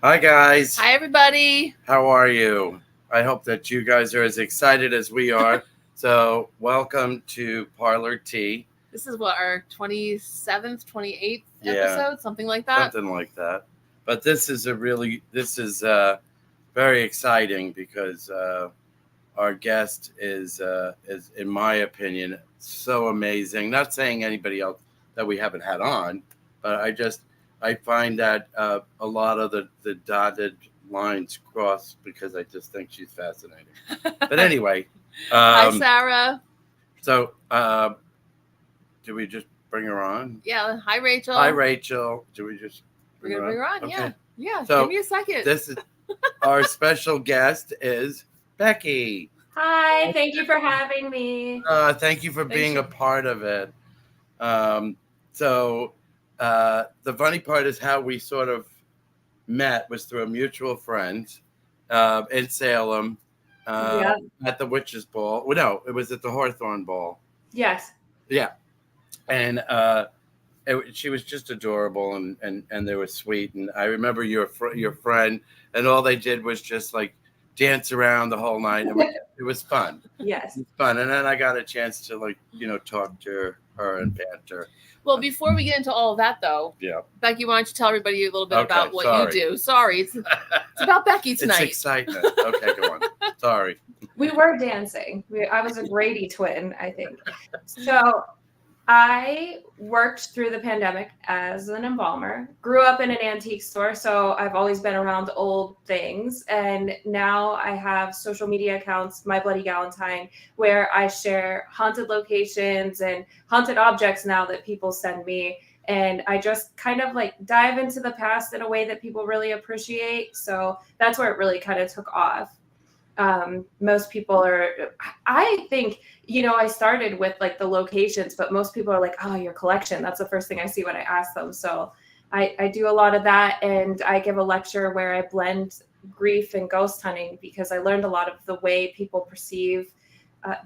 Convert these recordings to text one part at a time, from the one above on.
Hi, guys. Hi, everybody. How are you? I hope that you guys are as excited as we are. So, welcome to Parlour Tea. This is what, our 27th, 28th Yeah, episode, something like that. something like that. But this is very exciting because our guest is, in my opinion, so amazing. Not saying anybody else that we haven't had on, but I find that a lot of the dotted lines cross because I just think she's fascinating. But anyway, Hi, Sarah. so do we just bring her on? Yeah. Hi, Rachel. Hi, Rachel. Do we just We're going to bring her on. Okay. Yeah. So, give me a second. This is our special guest is Becky. Hi, thank you for having me. Thank you for being a part of it. So the funny part is how we sort of met was through a mutual friend in Salem at the Witches Ball. Well, no, it was at the Hawthorne Ball. Yes. Yeah. And she was just adorable and they were sweet. And I remember your friend, and all they did was just like dance around the whole night. It was fun. Yes. It was fun. And then I got a chance to talk to her and banter. Well, before we get into all of that, though, Becky, why don't you tell everybody a little bit about what you do? Sorry, it's about Becky tonight. It's excitement. Okay, go on. Sorry. We were dancing. I was a Grady twin, I think. So I worked through the pandemic as an embalmer, grew up in an antique store, so I've always been around old things. And now I have social media accounts, My Bloody Galentine, where I share haunted locations and haunted objects now that people send me. And I just kind of like dive into the past in a way that people really appreciate. So that's where it really kind of took off. Most people I think, I started with like the locations, but most people are like, oh, your collection. That's the first thing I see when I ask them. So I do a lot of that. And I give a lecture where I blend grief and ghost hunting because I learned a lot of the way people perceive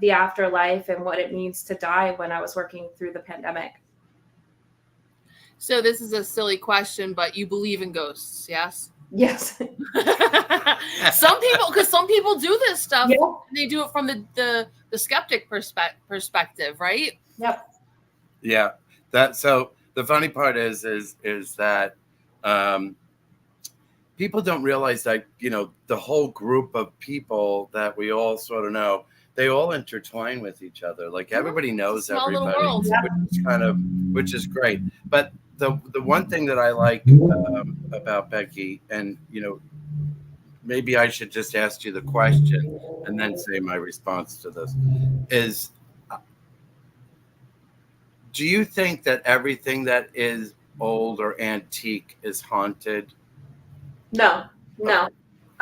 the afterlife and what it means to die when I was working through the pandemic. So this is a silly question, but you believe in ghosts, yes? Yes. Some people do this stuff. Yeah. And they do it from the skeptic perspective, right? Yep. Yeah. So the funny part is that people don't realize that the whole group of people that we all sort of know, they all intertwine with each other. Like everybody knows everybody, which is great. But the one thing that I like about Becky, and maybe I should just ask you the question and then say my response to this, is do you think that everything that is old or antique is haunted? No.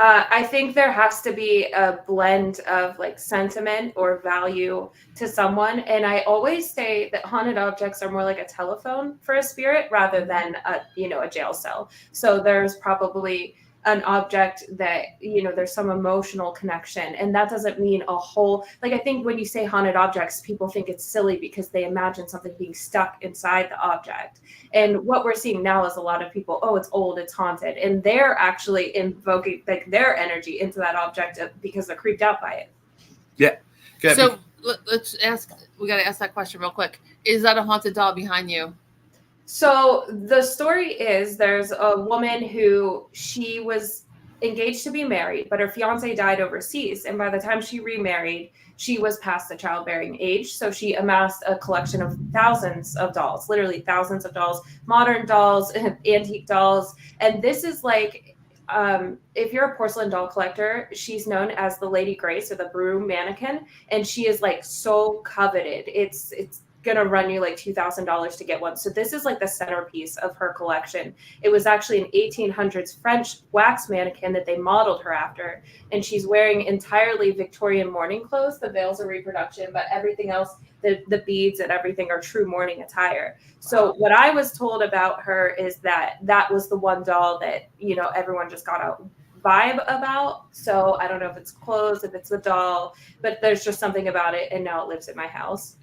I think there has to be a blend of like sentiment or value to someone. And I always say that haunted objects are more like a telephone for a spirit rather than a jail cell. So there's probably an object that, there's some emotional connection. And that doesn't mean a whole, like, I think when you say haunted objects, people think it's silly because they imagine something being stuck inside the object. And what we're seeing now is a lot of people, oh, it's old, it's haunted. And they're actually invoking like their energy into that object because they're creeped out by it. Yeah. Good. So we got to ask that question real quick. Is that a haunted doll behind you? So the story is there's a woman who she was engaged to be married, but her fiance died overseas. And by the time she remarried, she was past the childbearing age. So she amassed a collection of thousands of dolls, literally thousands of dolls, modern dolls, antique dolls. And this is like, if you're a porcelain doll collector, she's known as the Lady Grace or the broom mannequin. And she is like so coveted. It's gonna run you like $2,000 to get one. So this is like the centerpiece of her collection. It was actually an 1800s French wax mannequin that they modeled her after, and she's wearing entirely Victorian mourning clothes. The veil's a reproduction, but everything else, the beads and everything are true mourning attire. So what I was told about her is that was the one doll that everyone just got a vibe about. So I don't know if it's clothes, if it's the doll, but there's just something about it, and now it lives in my house.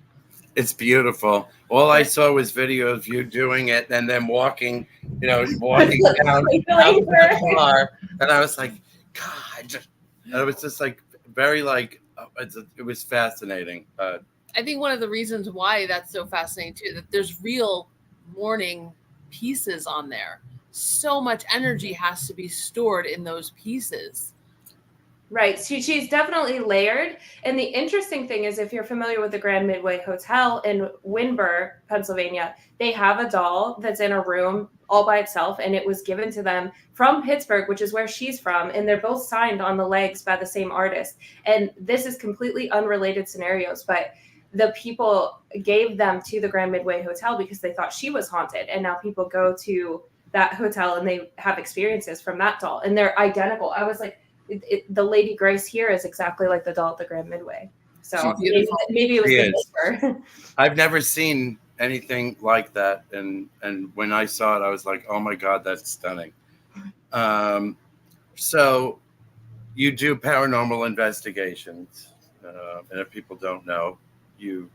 It's beautiful. All I saw was video of you doing it and then walking walking down out to the car. And I was like, God. And it was just like very like, it was fascinating. I think one of the reasons why that's so fascinating too, that there's real mourning pieces on there. So much energy has to be stored in those pieces. Right. She's definitely layered. And the interesting thing is, if you're familiar with the Grand Midway Hotel in Windber, Pennsylvania, they have a doll that's in a room all by itself. And it was given to them from Pittsburgh, which is where she's from. And they're both signed on the legs by the same artist. And this is completely unrelated scenarios, but the people gave them to the Grand Midway Hotel because they thought she was haunted. And now people go to that hotel and they have experiences from that doll. And they're identical. I was like, the Lady Grace here is exactly like the doll at the Grand Midway. So maybe it was the neighbor. I've never seen anything like that, and when I saw it, I was like, "Oh my God, that's stunning!" So, you do paranormal investigations, and if people don't know, you've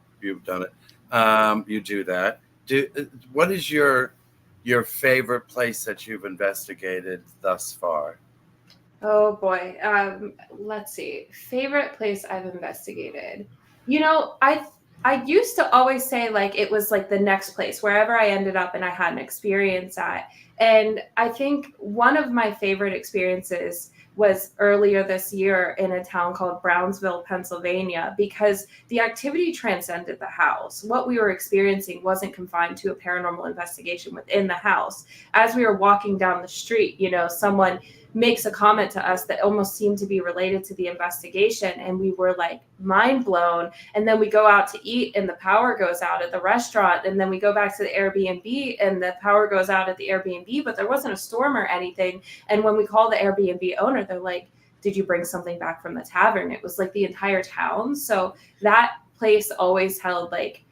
done it. You do that. What is your favorite place that you've investigated thus far? Oh boy. Let's see. Favorite place I've investigated. I used to always say like it was like the next place, wherever I ended up and I had an experience at. And I think one of my favorite experiences was earlier this year in a town called Brownsville, Pennsylvania, because the activity transcended the house. What we were experiencing wasn't confined to a paranormal investigation within the house. As we were walking down the street, someone makes a comment to us that almost seemed to be related to the investigation. And we were like mind blown. And then we go out to eat and the power goes out at the restaurant. And then we go back to the Airbnb and the power goes out at the Airbnb, but there wasn't a storm or anything. And when we call the Airbnb owner, they're like, did you bring something back from the tavern? It was like the entire town. So that place always held like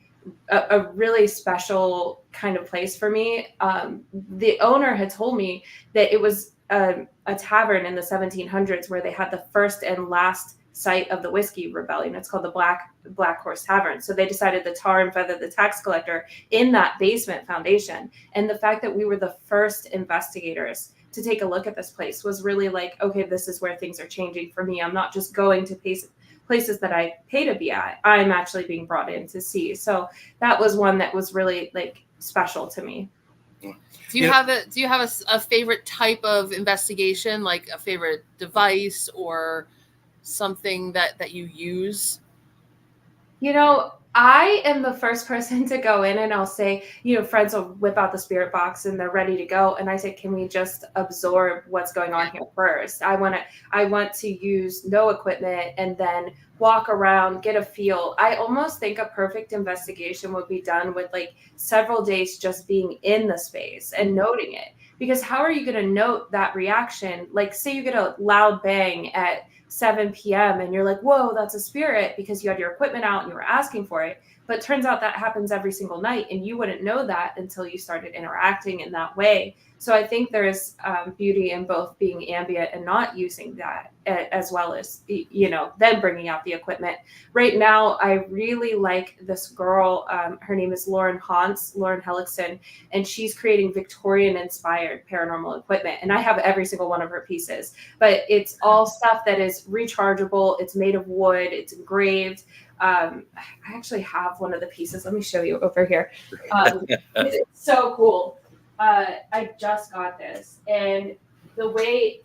a really special kind of place for me. The owner had told me that it was a tavern in the 1700s where they had the first and last site of the whiskey rebellion. It's called the Black Horse Tavern. So they decided to tar and feather the tax collector in that basement foundation. And the fact that we were the first investigators to take a look at this place was really like, okay, this is where things are changing for me. I'm not just going to places that I pay to be at. I'm actually being brought in to see. So that was one that was really like special to me. Do you have a favorite type of investigation, like a favorite device or something that you use? I am the first person to go in and I'll say, friends will whip out the spirit box and they're ready to go. And I say, can we just absorb what's going on here first? I want to use no equipment and then walk around, get a feel. I almost think a perfect investigation would be done with like several days just being in the space and noting it. Because how are you going to note that reaction? Like say you get a loud bang at 7 p.m. and you're like, whoa, that's a spirit because you had your equipment out and you were asking for it. But it turns out that happens every single night and you wouldn't know that until you started interacting in that way. So I think there's beauty in both being ambient and not using that, as well as, then bringing out the equipment. Right now, I really like this girl. Her name is Lauren Hellickson, and she's creating Victorian-inspired paranormal equipment. And I have every single one of her pieces, but it's all stuff that is rechargeable. It's made of wood. It's engraved. I actually have one of the pieces. Let me show you over here. It's so cool. I just got this, and the way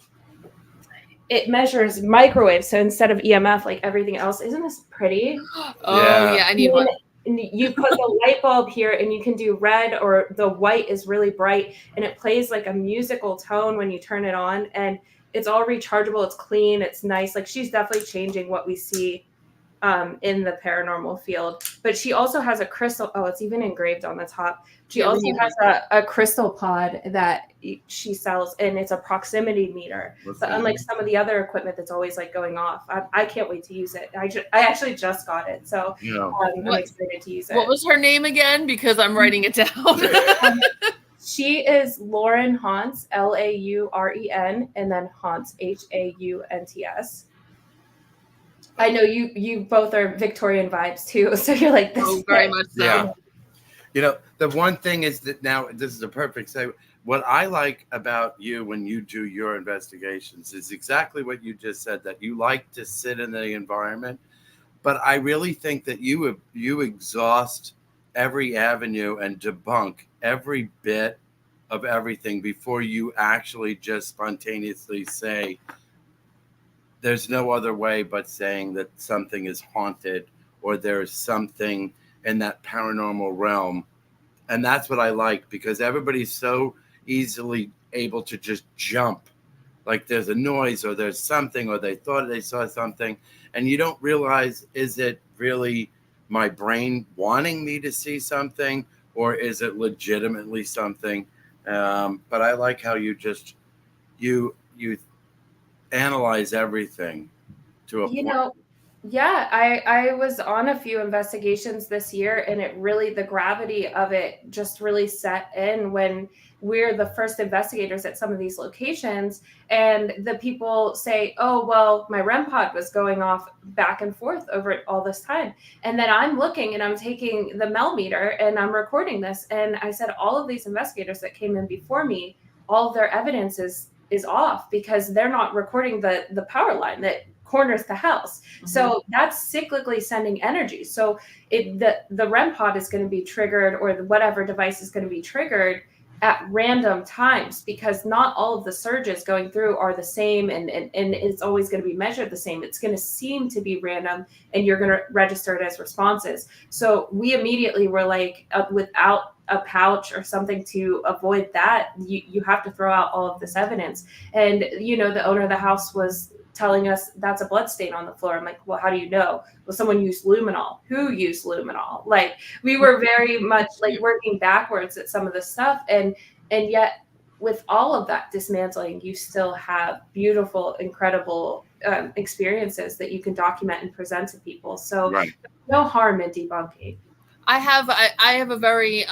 it measures microwaves, so instead of EMF like everything else, isn't this pretty? Oh yeah, I need one. And you put the light bulb here and you can do red, or the white is really bright and it plays like a musical tone when you turn it on, and it's all rechargeable. It's clean. It's nice. Like she's definitely changing what we see in the paranormal field. But she also has a crystal. Oh, it's even engraved on the top. She also has a crystal pod that she sells, and it's a proximity meter. But unlike some of the other equipment that's always like going off, I can't wait to use it. I actually just got it, so I'm excited to use it. What was her name again? Because I'm writing it down. She is Lauren Haunts, Lauren, and then Haunts, Haunts. I know you both are Victorian vibes too, so you're like this. Oh, very much so. Yeah. You know, the one thing is that now this is a perfect segue. What I like about you when you do your investigations is exactly what you just said, that you like to sit in the environment. But I really think that you exhaust every avenue and debunk every bit of everything before you actually just spontaneously say, there's no other way but saying that something is haunted or there's something in that paranormal realm. And that's what I like, because everybody's so easily able to just jump. Like there's a noise or there's something, or they thought they saw something, and you don't realize, is it really my brain wanting me to see something, or is it legitimately something? But I like how you just you analyze everything to a You point. know, yeah, I was on a few investigations this year, and it really, the gravity of it just really set in when we're the first investigators at some of these locations, and the people say, oh, well, my REM pod was going off back and forth over it all this time. And then I'm looking and I'm taking the Mel meter and I'm recording this. And I said, all of these investigators that came in before me, all of their evidence is off because they're not recording the power line that corners the house. Mm-hmm. So that's cyclically sending energy. So the REM pod is going to be triggered, or whatever device is going to be triggered at random times, because not all of the surges going through are the same, and it's always going to be measured the same. It's going to seem to be random, and you're going to register it as responses. So we immediately were like, without a pouch or something to avoid that, you have to throw out all of this evidence. And you know, the owner of the house was telling us that's a blood stain on the floor. I'm like, well, how do you know? Well, someone used luminol. Who used luminol? Like, we were very much like working backwards at some of the stuff, and yet with all of that dismantling, you still have beautiful, incredible experiences that you can document and present to people. So Right. no harm in debunking. I have a very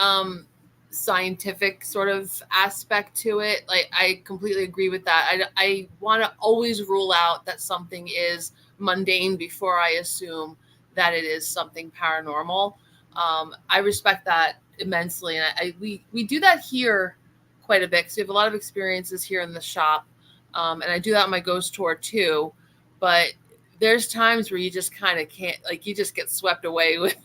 scientific sort of aspect to it. Like, I completely agree with that. I want to always rule out that something is mundane before I assume that it is something paranormal. I respect that immensely, and we do that here quite a bit, because we have a lot of experiences here in the shop, and I do that on my ghost tour too. But there's times where you just kind of can't, like, you just get swept away with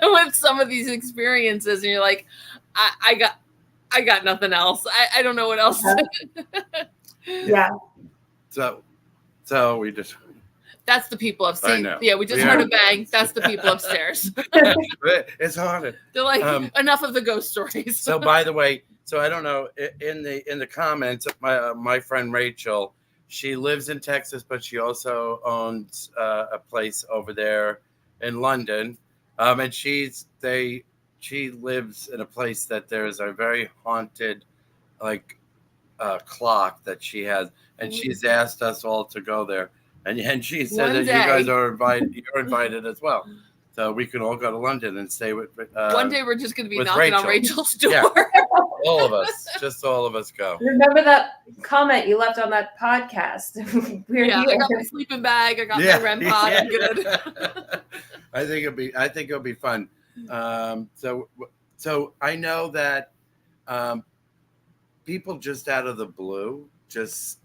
with some of these experiences, and you're like, I got nothing else. I don't know what else. Yeah. So we just. That's the people upstairs. I know. Yeah, we just heard a bang. That's the people upstairs. It's haunted. They're like, enough of the ghost stories. So, by the way, so I don't know, in the comments, my friend Rachel, she lives in Texas, but she also owns a place over there in London, and she lives in a place that there's a very haunted, like, clock that she has, and she's asked us all to go there, and she said that you guys are invited. You're invited as well, so we can all go to London and stay with. One day we're just going to be knocking Rachel. on Rachel's door. Yeah. All of us, just all of us go. Remember that comment you left on that podcast? I got my sleeping bag. I got my REM pod. I'm good. I think it'll be fun. So I know that people just out of the blue just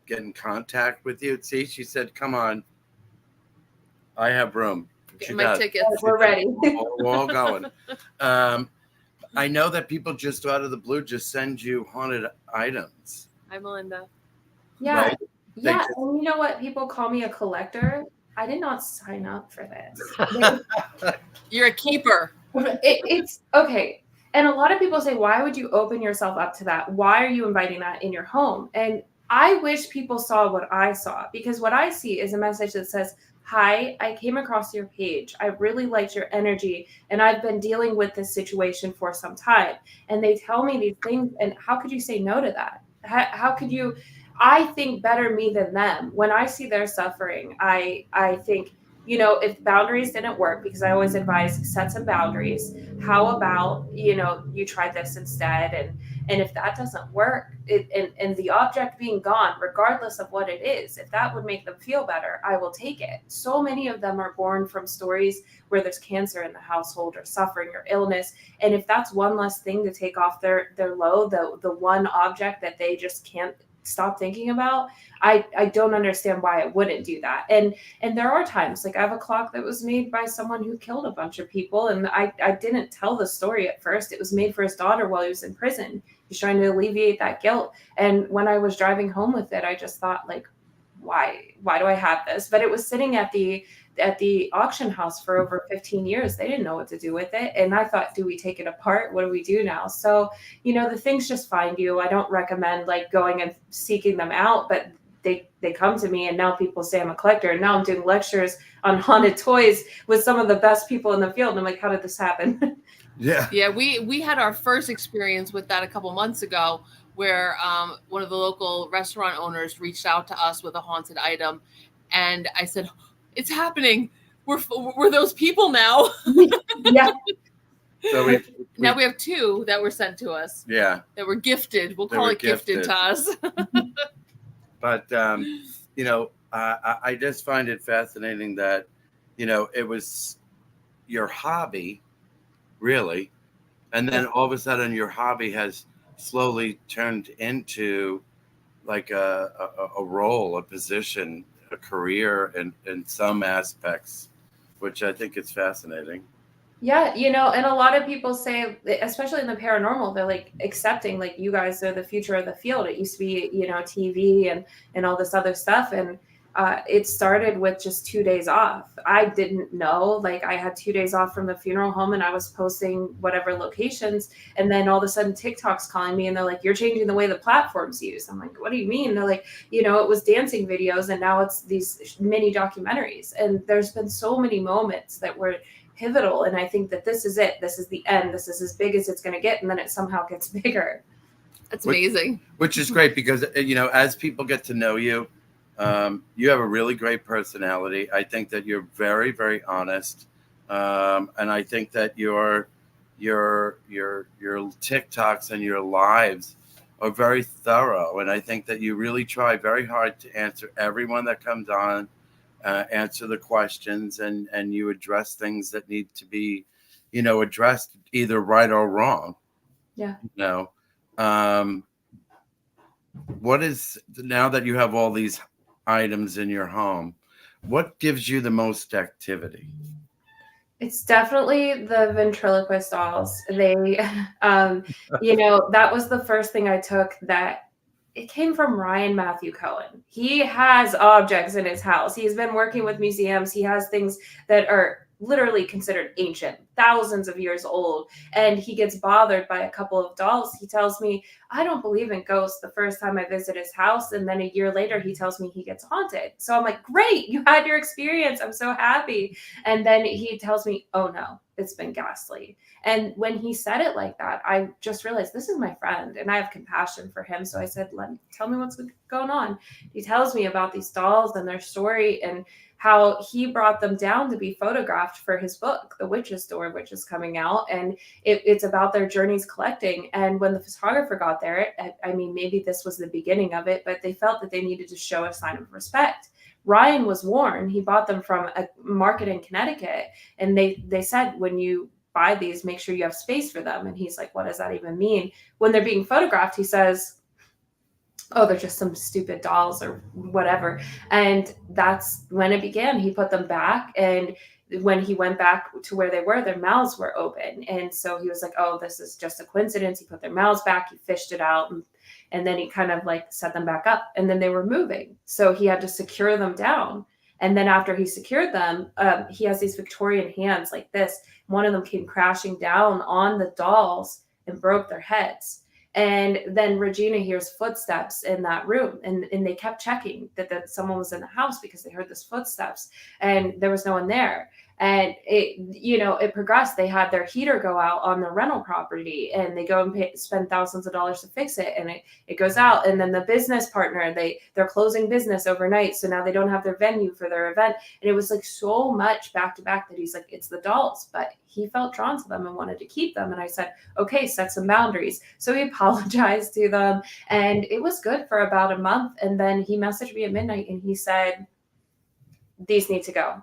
get in contact with you. See, she said, "Come on, I have room." Get my tickets. We're ready. We're all going. I know that people just out of the blue just send you haunted items. Hi, Melinda. Yeah. Right? Yeah. And you know what? People call me a collector. I did not sign up for this. You're a keeper. It's okay. And a lot of people say, why would you open yourself up to that? Why are you inviting that in your home? And I wish people saw what I saw, because what I see is a message that says, hi, I came across your page. I really liked your energy, and I've been dealing with this situation for some time. And they tell me these things, and how could you say no to that? How could you? I think better me than them. When I see their suffering, I think, if boundaries didn't work, because I always advise set some boundaries. How about, you try this instead? And if that doesn't work, and the object being gone, regardless of what it is, if that would make them feel better, I will take it. So many of them are born from stories where there's cancer in the household or suffering or illness. And if that's one less thing to take off their load, the one object that they just can't stop thinking about, I don't understand why I wouldn't do that. And there are times, like I have a clock that was made by someone who killed a bunch of people, and I didn't tell the story at first. It was made for his daughter while he was in prison. He's trying to alleviate that guilt. And when I was driving home with it, I just thought, like, why do I have this? But it was sitting at the auction house for over 15 years. They didn't know what to do with it. And I thought, do we take it apart? What do we do now? So, the things just find you. I don't recommend like going and seeking them out, but they come to me, and now people say I'm a collector. And now I'm doing lectures on haunted toys with some of the best people in the field. And I'm like, how did this happen? Yeah. We had our first experience with that a couple months ago, where one of the local restaurant owners reached out to us with a haunted item, and I said, "It's happening. We're those people now." Yeah. So now we have two that were sent to us. Yeah. That were gifted. We'll call it gifted to us. But I just find it fascinating that it was your hobby, really, and then all of a sudden your hobby has slowly turned into like a role, a position, a career in some aspects, which I think is fascinating. Yeah, and a lot of people say, especially in the paranormal, they're like accepting, like, you guys are the future of the field. It used to be, TV and all this other stuff. And it started with just 2 days off. I didn't know, like, I had 2 days off from the funeral home, and I was posting whatever locations. And then all of a sudden TikTok's calling me, and they're like, you're changing the way the platform's used. I'm like, what do you mean? They're like, it was dancing videos, and now it's these mini documentaries. And there's been so many moments that were pivotal, and I think that this is it. This is the end. This is as big as it's going to get, and then it somehow gets bigger. That's amazing. Which is great, because as people get to know you, you have a really great personality. I think that you're very, very honest, and I think that your TikToks and your lives are very thorough, and I think that you really try very hard to answer everyone that comes on. Answer the questions, and you address things that need to be, addressed, either right or wrong. Yeah. What is, now that you have all these items in your home, what gives you the most activity? It's definitely the ventriloquist dolls. They, that was the first thing I took that. It came from Ryan Matthew Cohen. He has objects in his house. He's been working with museums. He has things that are literally considered ancient, thousands of years old. And he gets bothered by a couple of dolls. He tells me, I don't believe in ghosts the first time I visit his house. And then a year later, he tells me he gets haunted. So I'm like, great, you had your experience. I'm so happy. And then he tells me, oh no, it's been ghastly. And when he said it like that, I just realized this is my friend, and I have compassion for him. So I said, tell me what's going on. He tells me about these dolls and their story, and how he brought them down to be photographed for his book, The Witch's Door, which is coming out. And it's about their journeys collecting. And when the photographer got there, I mean, maybe this was the beginning of it, but they felt that they needed to show a sign of respect. Ryan was warned. He bought them from a market in Connecticut. And they said, when you buy these, make sure you have space for them. And he's like, what does that even mean? When they're being photographed, he says, oh, they're just some stupid dolls or whatever. And that's when it began. He put them back, and when he went back to where they were, their mouths were open. And so he was like, oh, this is just a coincidence. He put their mouths back, he fished it out, and then he kind of like set them back up, and then they were moving. So he had to secure them down. And then after he secured them, he has these Victorian hands like this. One of them came crashing down on the dolls and broke their heads. And then Regina hears footsteps in that room, and they kept checking that someone was in the house because they heard this footsteps, and there was no one there. And it progressed. They had their heater go out on the rental property, and they go and spend thousands of dollars to fix it, and it goes out. And then the business partner, they're closing business overnight, so now they don't have their venue for their event. And it was like so much back to back that he's like, it's the dolls, but he felt drawn to them and wanted to keep them. And I said, okay, set some boundaries. So he apologized to them, and it was good for about a month. And then he messaged me at midnight and he said, these need to go.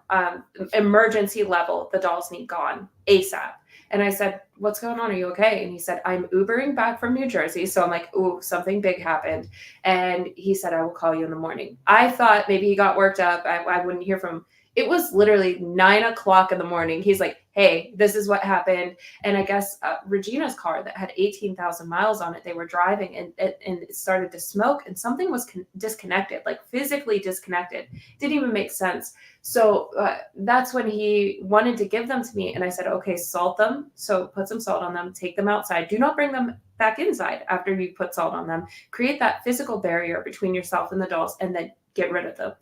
Emergency level, the dolls need gone ASAP. And I said, what's going on? Are you okay? And he said, I'm Ubering back from New Jersey. So I'm like, ooh, something big happened. And he said, I will call you in the morning. I thought maybe he got worked up. I wouldn't hear from him. It was literally 9 o'clock in the morning. He's like, hey, this is what happened. And I guess Regina's car that had 18,000 miles on it, they were driving and it started to smoke, and something was disconnected, like physically disconnected. Didn't even make sense. So that's when he wanted to give them to me. And I said, okay, salt them. So put some salt on them, take them outside. Do not bring them back inside after you put salt on them. Create that physical barrier between yourself and the dolls, and then get rid of them.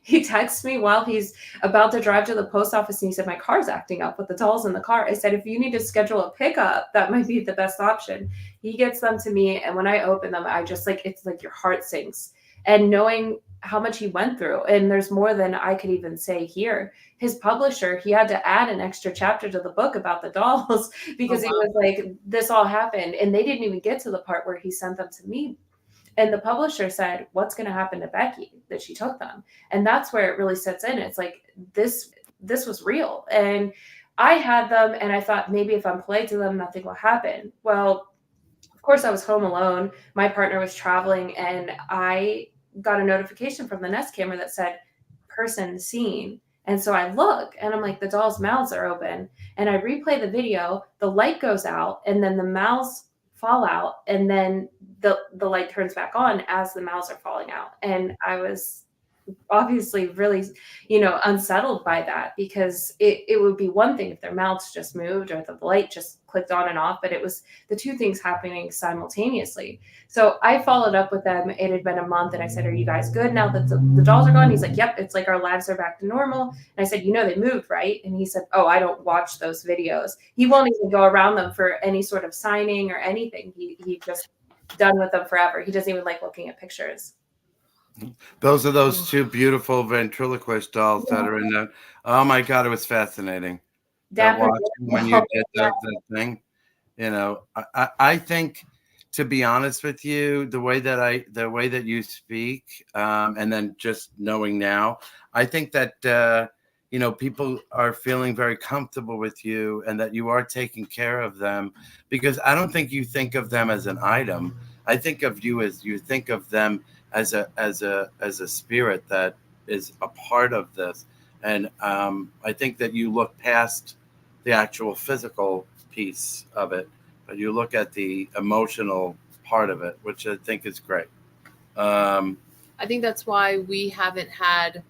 He texts me while he's about to drive to the post office, and he said, my car's acting up with the dolls in the car. I said, if you need to schedule a pickup, that might be the best option. He gets them to me, and when I open them, I just it's like your heart sinks. And knowing how much he went through, and there's more than I could even say here. His publisher, he had to add an extra chapter to the book about the dolls because he was like, this all happened, and they didn't even get to the part where he sent them to me. And the publisher said, what's going to happen to Becky that she took them? And that's where it really sets in. It's like, this was real. And I had them, and I thought maybe if I'm polite to them, nothing will happen. Well, of course, I was home alone. My partner was traveling, and I got a notification from the Nest camera that said, person seen. And so I look, and I'm like, the dolls' mouths are open. And I replay the video, the light goes out, and then the mouths fall out, and then the light turns back on as the mouths are falling out. And I was obviously really, unsettled by that, because it would be one thing if their mouths just moved or the light just clicked on and off, but it was the two things happening simultaneously. So I followed up with them. It had been a month, and I said, are you guys good now that the dolls are gone? He's like, yep, it's like our lives are back to normal. And I said, they moved, right? And he said, oh, I don't watch those videos. He won't even go around them for any sort of signing or anything. He just done with them forever. He doesn't even like looking at pictures. Those are those two beautiful ventriloquist dolls that are in there. Oh my God, it was fascinating. When you did the thing, I think, to be honest with you, the way that you speak, and then just knowing now, I think that people are feeling very comfortable with you, and that you are taking care of them, because I don't think you think of them as an item. I think of you as you think of them as a spirit that is a part of this. And I think that you look past the actual physical piece of it, but you look at the emotional part of it, which I think is great. I think that's why we haven't had,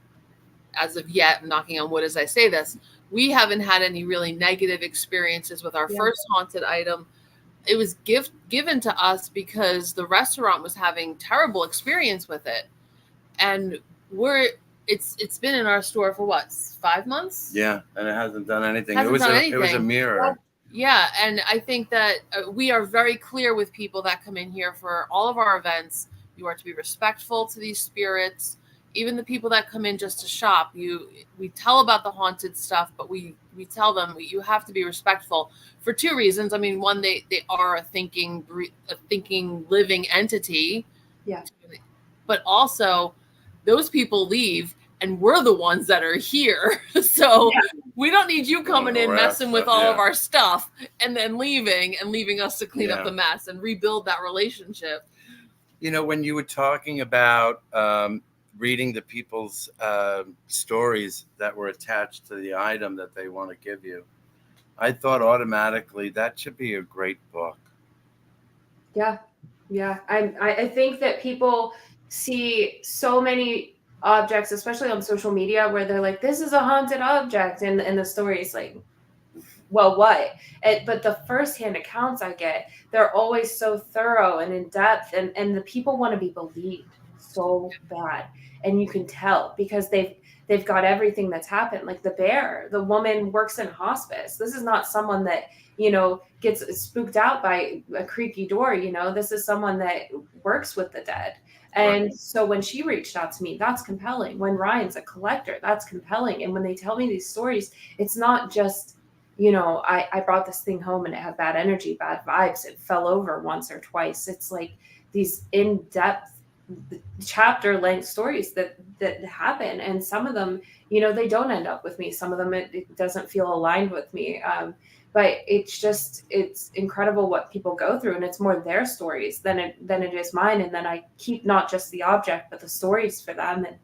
as of yet, I'm knocking on wood as I say this, we haven't had any really negative experiences with our first haunted item. It was given to us because the restaurant was having terrible experience with it. And it's been in our store for what, 5 months? Yeah, and it hasn't done anything. It was a mirror. Yeah, and I think that we are very clear with people that come in here for all of our events. You are to be respectful to these spirits. Even the people that come in just to shop, we tell about the haunted stuff, but we tell them you have to be respectful for two reasons. I mean, one, they are a thinking, living entity. Yeah. But also, those people leave, and we're the ones that are here. So we don't need you coming in, messing with all of our stuff, and then leaving us to clean up the mess and rebuild that relationship. When you were talking about reading the people's stories that were attached to the item that they want to give you, I thought automatically that should be a great book. Yeah. I think that people see so many objects, especially on social media, where they're like, this is a haunted object, and the story is like, well, what? But the firsthand accounts I get, they're always so thorough and in depth, and the people want to be believed so bad. And you can tell because they've got everything that's happened. Like the woman works in hospice. This is not someone that, gets spooked out by a creaky door. This is someone that works with the dead. And so when she reached out to me, that's compelling. When Ryan's a collector, that's compelling. And when they tell me these stories, it's not just, I brought this thing home and it had bad energy, bad vibes. It fell over once or twice. It's like these in-depth chapter length stories that happen. And some of them, they don't end up with me. Some of them, it doesn't feel aligned with me. But it's incredible what people go through, and it's more their stories than it is mine. And then I keep not just the object, but the stories for them. And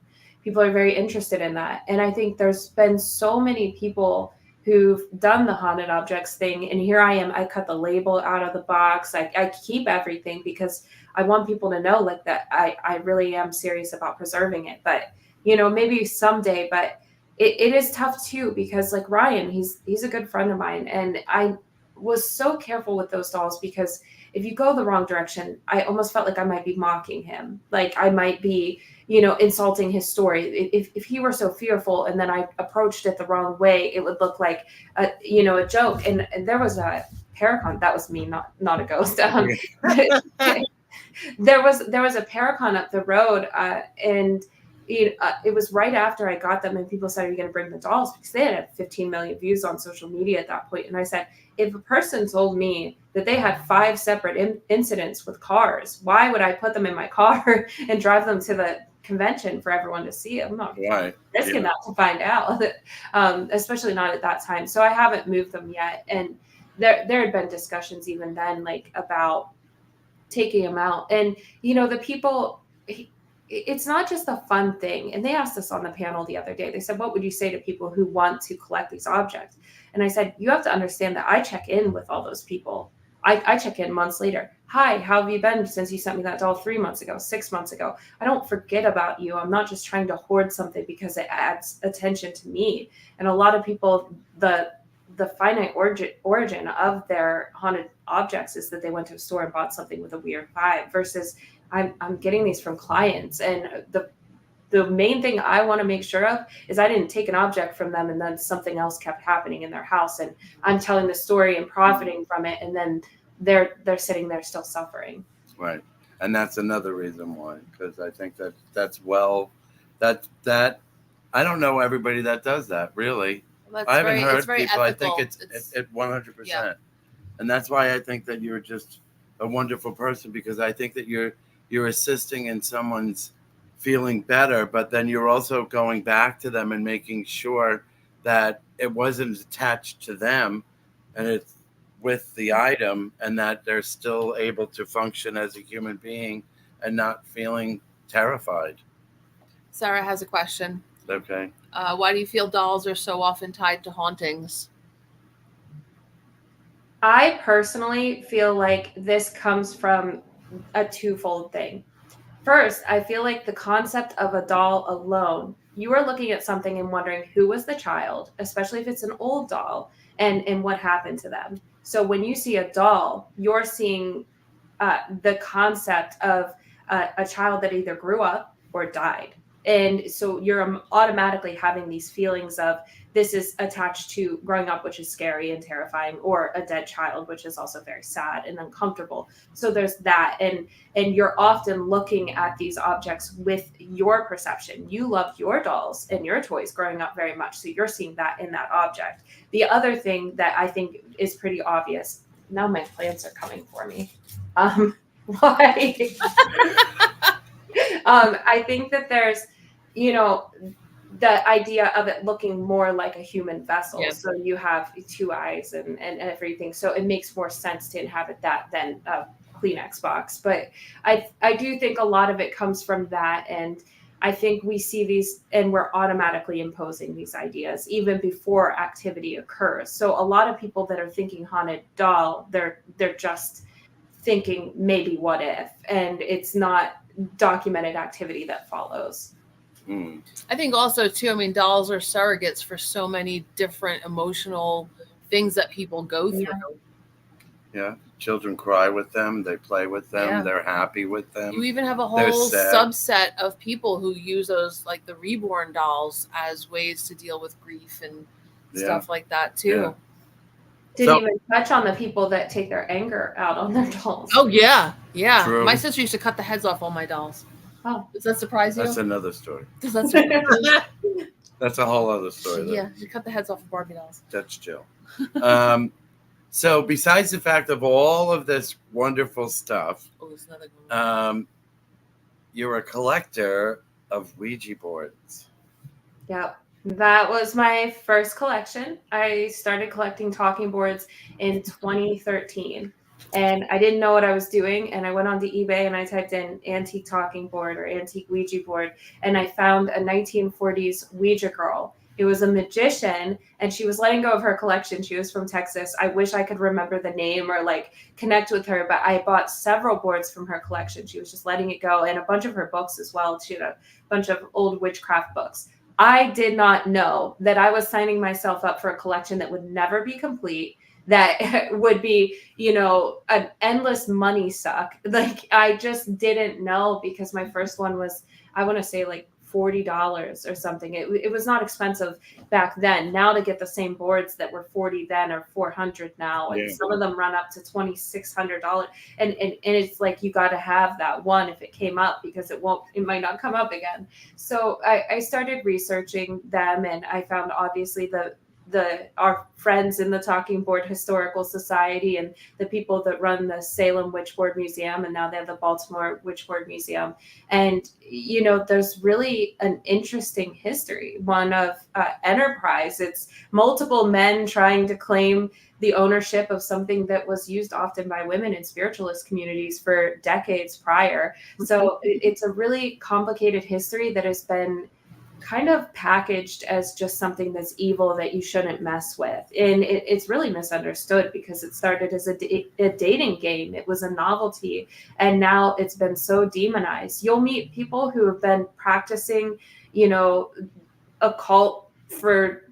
people are very interested in that. And I think there's been so many people who've done the haunted objects thing. And here I am, I cut the label out of the box. I keep everything because I want people to know like that I really am serious about preserving it. But, maybe someday, but it is tough too, because like Ryan, he's a good friend of mine. And I was so careful with those dolls because if you go the wrong direction, I almost felt like I might be mocking him. Like I might be, insulting his story. If he were so fearful and then I approached it the wrong way, it would look like a joke. And there was a Paracon, that was me, not a ghost. There was a Paracon up the road, and it was right after I got them, and people said, "Are you going to bring the dolls?" Because they had 15 million views on social media at that point. And I said, if a person told me that they had 5 separate incidents with cars, why would I put them in my car and drive them to the convention for everyone to see? I'm not risking that to find out, especially not at that time. So I haven't moved them yet. And there had been discussions even then, like about taking them out. And, the people, it's not just a fun thing. And they asked us on the panel the other day, they said, what would you say to people who want to collect these objects? And I said, you have to understand that I check in with all those people. I check in months later. Hi, how have you been since you sent me that doll 3 months ago, 6 months ago? I don't forget about you. I'm not just trying to hoard something because it adds attention to me. And a lot of people, the finite origin of their haunted objects is that they went to a store and bought something with a weird vibe, versus I'm getting these from clients. And the main thing I want to make sure of is I didn't take an object from them and then something else kept happening in their house and I'm telling the story and profiting from it, and then they're sitting there still suffering. Right. And that's another reason why, because I think that I don't know everybody that does that, really. Well, I haven't heard people. Ethical. I think it's 100%. Yeah. And that's why I think that you're just a wonderful person, because I think that you're assisting in someone's feeling better, but then you're also going back to them and making sure that it wasn't attached to them and it's with the item, and that they're still able to function as a human being and not feeling terrified. Sarah has a question. Okay. Why do you feel dolls are so often tied to hauntings? I personally feel like this comes from a twofold thing. First, I feel like the concept of a doll alone, you are looking at something and wondering who was the child, especially if it's an old doll, and what happened to them. So when you see a doll, you're seeing the concept of a child that either grew up or died. And so you're automatically having these feelings of this is attached to growing up, which is scary and terrifying, or a dead child, which is also very sad and uncomfortable. So there's that. And you're often looking at these objects with your perception. You loved your dolls and your toys growing up very much. So you're seeing that in that object. The other thing that I think is pretty obvious, now my plants are coming for me. Why? I think that there's, the idea of it looking more like a human vessel. Yeah. So you have 2 eyes and everything. So it makes more sense to inhabit that than a Kleenex box. But I do think a lot of it comes from that. And I think we see these and we're automatically imposing these ideas even before activity occurs. So a lot of people that are thinking haunted doll, they're just thinking maybe what if, and it's not documented activity that follows. I think also too, dolls are surrogates for so many different emotional things that people go through. Yeah. Children cry with them. They play with them. Yeah. They're happy with them. You even have a They're whole sad. subset of people who use those, like the reborn dolls, as ways to deal with grief and stuff like that too. Yeah. Didn't even touch on the people that take their anger out on their dolls. Oh yeah, yeah. True. My sister used to cut the heads off all my dolls. Oh, Does that surprise you? That's another story. Does that surprise you? That's a whole other story. Yeah, she cut the heads off of Barbie dolls. That's Jill. So besides the fact of all of this wonderful stuff, you're a collector of Ouija boards. Yep. That was my first collection. I started collecting talking boards in 2013, and I didn't know what I was doing. And I went onto eBay and I typed in antique talking board or antique Ouija board, and I found a 1940s Ouija girl. It was a magician, and she was letting go of her collection. She was from Texas. I wish I could remember the name or like connect with her, but I bought several boards from her collection. She was just letting it go, and a bunch of her books as well. She had a bunch of old witchcraft books. I did not know that I was signing myself up for a collection that would never be complete, that would be, you know, an endless money suck. Like, I just didn't know, because my first one was, I want to say like $40 or something. It was not expensive back then. Now to get the same boards that were $40 then are $400 now, and some of them run up to $2,600. And it's like, you got to have that one if it came up, because it might not come up again. So I started researching them, and I found obviously our friends in the Talking Board Historical Society and the people that run the Salem Witchboard Museum, and now they have the Baltimore Witchboard Museum. And, you know, there's really an interesting history, one of enterprise. It's multiple men trying to claim the ownership of something that was used often by women in spiritualist communities for decades prior. So it's a really complicated history that has been kind of packaged as just something that's evil that you shouldn't mess with. And it's really misunderstood, because it started as a dating game. It was a novelty, and now it's been so demonized. You'll meet people who have been practicing, you know, occult for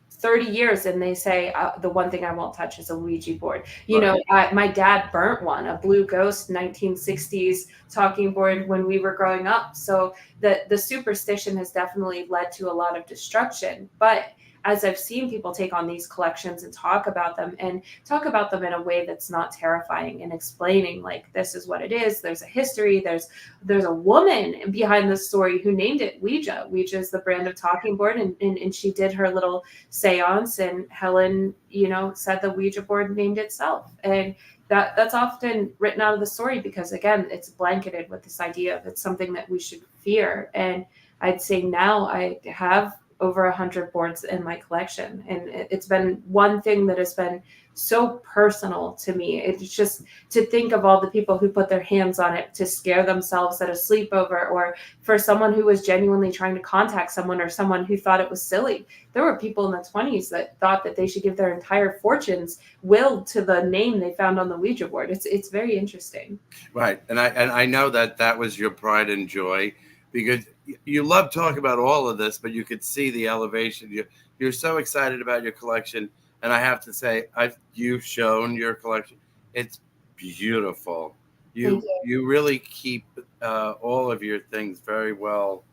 30 years, and they say, the one thing I won't touch is a Ouija board. You know, my dad burnt one, a Blue Ghost 1960s talking board, when we were growing up. So the superstition has definitely led to a lot of destruction. But as I've seen people take on these collections and talk about them in a way that's not terrifying, and explaining, like, this is what it is. There's a history. There's a woman behind the story who named it Ouija. Ouija is the brand of talking board, and she did her little seance, and Helen, you know, said the Ouija board named itself. And that's often written out of the story, because again, it's blanketed with this idea of it's something that we should fear. And I'd say now I have over 100 boards in my collection, and it's been one thing that has been so personal to me. It's just to think of all the people who put their hands on it to scare themselves at a sleepover, or for someone who was genuinely trying to contact someone, or someone who thought it was silly. There were people in the 20s that thought that they should give their entire fortunes willed to the name they found on the Ouija board. It's very interesting. Right. And I know that was your pride and joy, because you love talking about all of this, but you could see the elevation. You're so excited about your collection. And I have to say, you've shown your collection. It's beautiful. You really keep all of your things very well.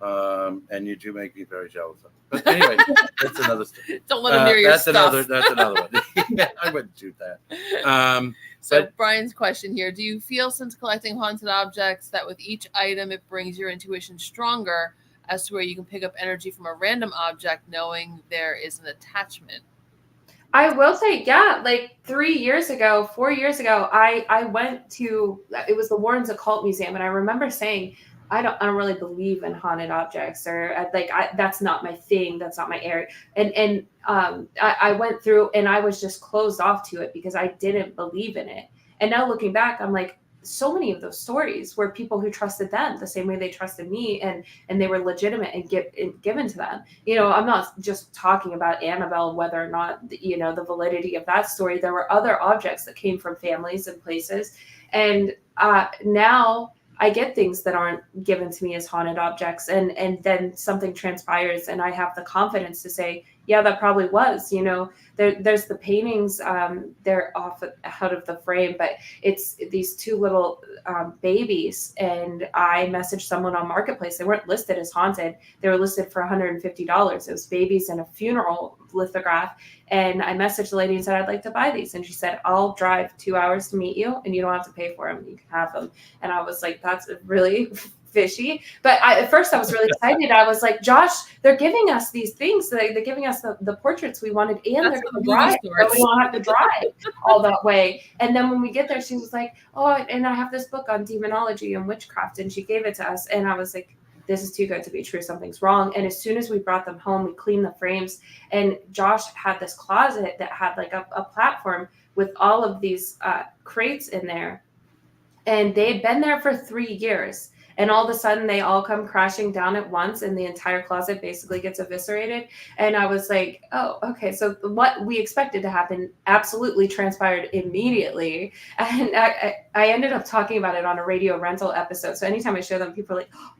And you do make me very jealous of it. But anyway, that's another story. Don't let him near your stuff. That's another one. Yeah, I wouldn't do that. So Brian's question here: do you feel, since collecting haunted objects, that with each item it brings your intuition stronger, as to where you can pick up energy from a random object, knowing there is an attachment? I will say, yeah, like 4 years ago, I went to, it was the Warren's Occult Museum, and I remember saying, I don't really believe in haunted objects, or that's not my thing. That's not my area. And I went through, and I was just closed off to it because I didn't believe in it. And now looking back, I'm like, so many of those stories were people who trusted them the same way they trusted me, and they were legitimate and given to them. You know, I'm not just talking about Annabelle, whether or not, you know, the validity of that story. There were other objects that came from families and places. And now I get things that aren't given to me as haunted objects, and then something transpires, and I have the confidence to say, yeah, that probably was, you know, there's the paintings, they're out of the frame, but it's these two little babies. And I messaged someone on Marketplace. They weren't listed as haunted. They were listed for $150. It was babies in a funeral lithograph. And I messaged the lady and said, I'd like to buy these. And she said, I'll drive 2 hours to meet you and you don't have to pay for them. You can have them. And I was like, that's really fishy. But at first I was really excited. I was like, Josh, they're giving us these things. They're giving us the portraits we wanted, and they're going to drive. So we don't have to drive all that way. And then when we get there, she was like, oh, and I have this book on demonology and witchcraft. And she gave it to us. And I was like, this is too good to be true. Something's wrong. And as soon as we brought them home, we cleaned the frames. And Josh had this closet that had like a platform with all of these crates in there. And they had been there for 3 years. And all of a sudden they all come crashing down at once and the entire closet basically gets eviscerated. And I was like, oh, okay. So what we expected to happen absolutely transpired immediately. And I ended up talking about it on a radio rental episode. So anytime I show them, people are like, oh,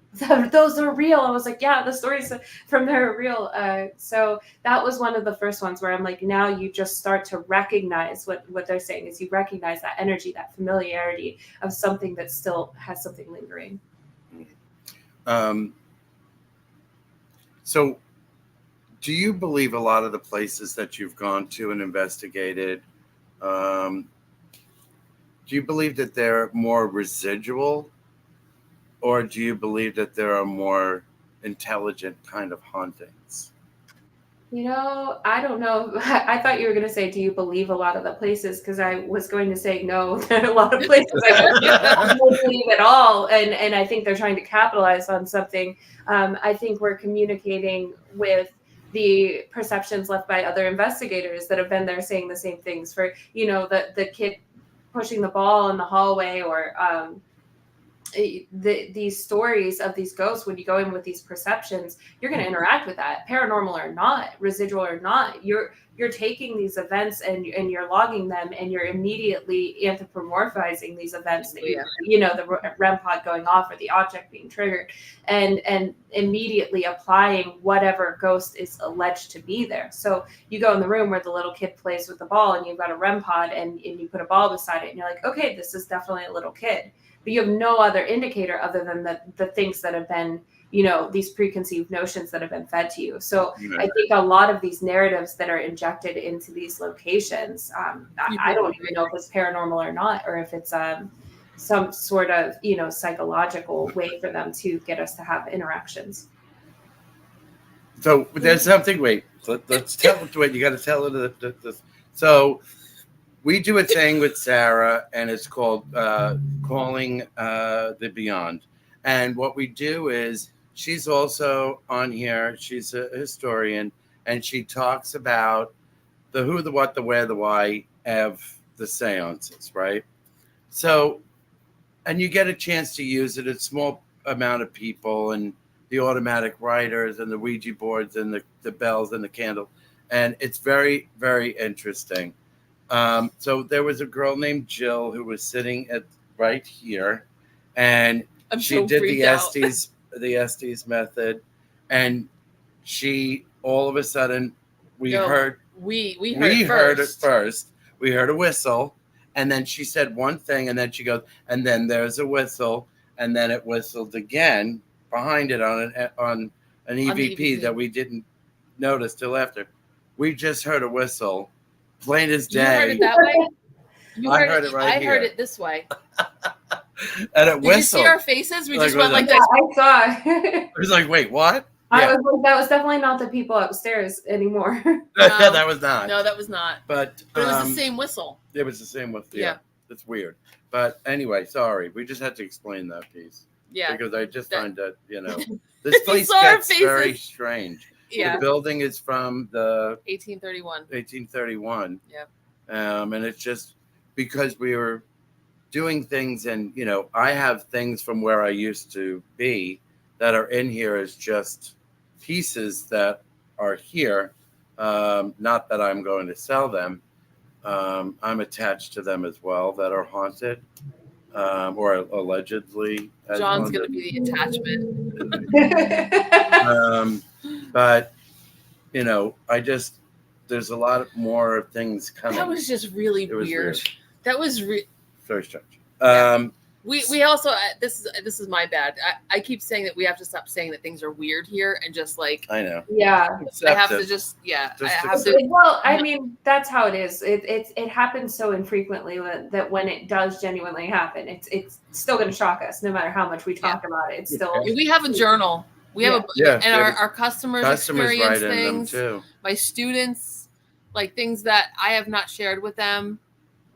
those are real. I was like, yeah, the stories from there are real. So that was one of the first ones where I'm like, now you just start to recognize what they're saying is you recognize that energy, that familiarity of something that still has something lingering. So do you believe a lot of the places that you've gone to and investigated, do you believe that they're more residual, or do you believe that there are more intelligent kind of hauntings? You know, I don't know. I thought you were going to say, do you believe a lot of the places? Because I was going to say, no, there are a lot of places I don't believe at all. And I think they're trying to capitalize on something. I think we're communicating with the perceptions left by other investigators that have been there saying the same things. For, you know, the kid pushing the ball in the hallway, or these stories of these ghosts. When you go in with these perceptions, you're going to interact with that, paranormal or not, residual or not. You're taking these events and you're logging them, and you're immediately anthropomorphizing these events that you know, the REM pod going off or the object being triggered, and immediately applying whatever ghost is alleged to be there. So you go in the room where the little kid plays with the ball, and you've got a REM pod, and you put a ball beside it, and you're like, okay, this is definitely a little kid. But you have no other indicator other than the things that have been, you know, these preconceived notions that have been fed to you. So I think a lot of these narratives that are injected into these locations, I don't even know if it's paranormal or not, or if it's some sort of, you know, psychological way for them to get us to have interactions. So there's something, let's tell it. Wait, you got to tell it. So we do a thing with Sarah, and it's called Calling the Beyond. And what we do is, she's also on here. She's a historian, and she talks about the who, the what, the where, the why of the seances, right? So, and you get a chance to use it. A small amount of people, and the automatic writers, and the Ouija boards, and the bells, and the candle. And it's very, very interesting. So there was a girl named Jill who was sitting right here, and she did the Estes method, and she all of a sudden we heard it first. We heard a whistle, and then she said one thing, and then she goes, and then there's a whistle, and then it whistled again behind it on an EVP that we didn't notice till after. We just heard a whistle. Plain as day. You heard it that way? I heard it right here. I heard it this way. And it whistled. Did you see our faces? We just went like this. I saw. It was like, wait, what? Yeah. That was definitely not the people upstairs anymore. No, that was not. No, that was not. But it was the same whistle. It was the same whistle. Yeah. It's weird. But anyway, sorry. We just had to explain that piece. Yeah. Because I just find that, you know, this place gets very strange. Yeah. The building is from the 1831. Yeah. And it's just because we were doing things, and, you know, I have things from where I used to be that are in here as just pieces that are here. Not that I'm going to sell them. I'm attached to them as well, that are haunted, or allegedly. John's going to be the attachment. But you know, there's a lot more things coming. That was just really weird. That was very strange. Yeah. We also this is my bad. I keep saying that we have to stop saying that things are weird here and just like I know. Yeah. I have to just I have to. Well, I mean, that's how it is. It happens so infrequently that when it does genuinely happen, it's still going to shock us, no matter how much we talk about it. It's still. We have a journal. We have and our customers experience things. Too. My students, like things that I have not shared with them.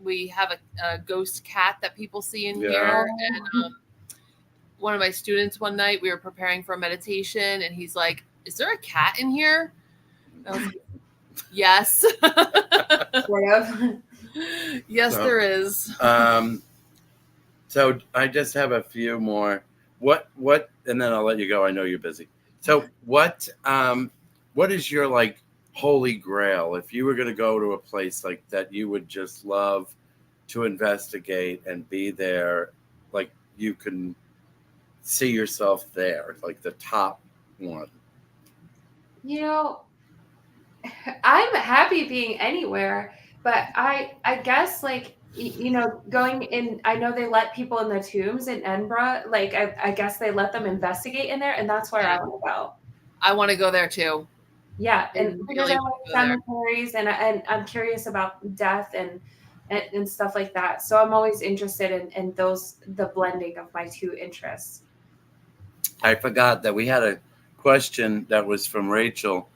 We have a ghost cat that people see in here, and one of my students one night we were preparing for a meditation, and he's like, "Is there a cat in here?" I was like, yes. Yes, so, there is. So I just have a few more. What, and then I'll let you go. I know you're busy. So what is your like holy grail? If you were going to go to a place like that, you would just love to investigate and be there. Like you can see yourself there, like the top one. You know, I'm happy being anywhere, but I guess like, you know, going in, I know they let people in the tombs in Edinburgh. Like, I guess they let them investigate in there, and that's where I want to go. I want to go there too. Yeah, and because I like cemeteries, and I'm curious about death and stuff like that. So I'm always interested in the blending of my two interests. I forgot that we had a question that was from Rachel.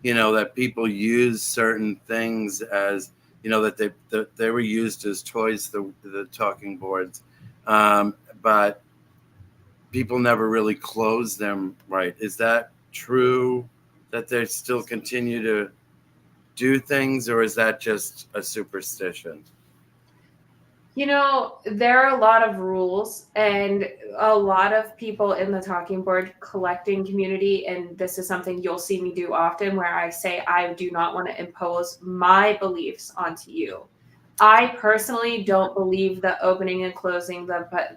You know, that people use certain things as, you know, that they were used as toys, the talking boards, but people never really close them right. Is that true, that they still continue to do things, or is that just a superstition? You know, there are a lot of rules and a lot of people in the talking board collecting community. And this is something you'll see me do often, where I say, I do not want to impose my beliefs onto you. I personally don't believe the opening and closing,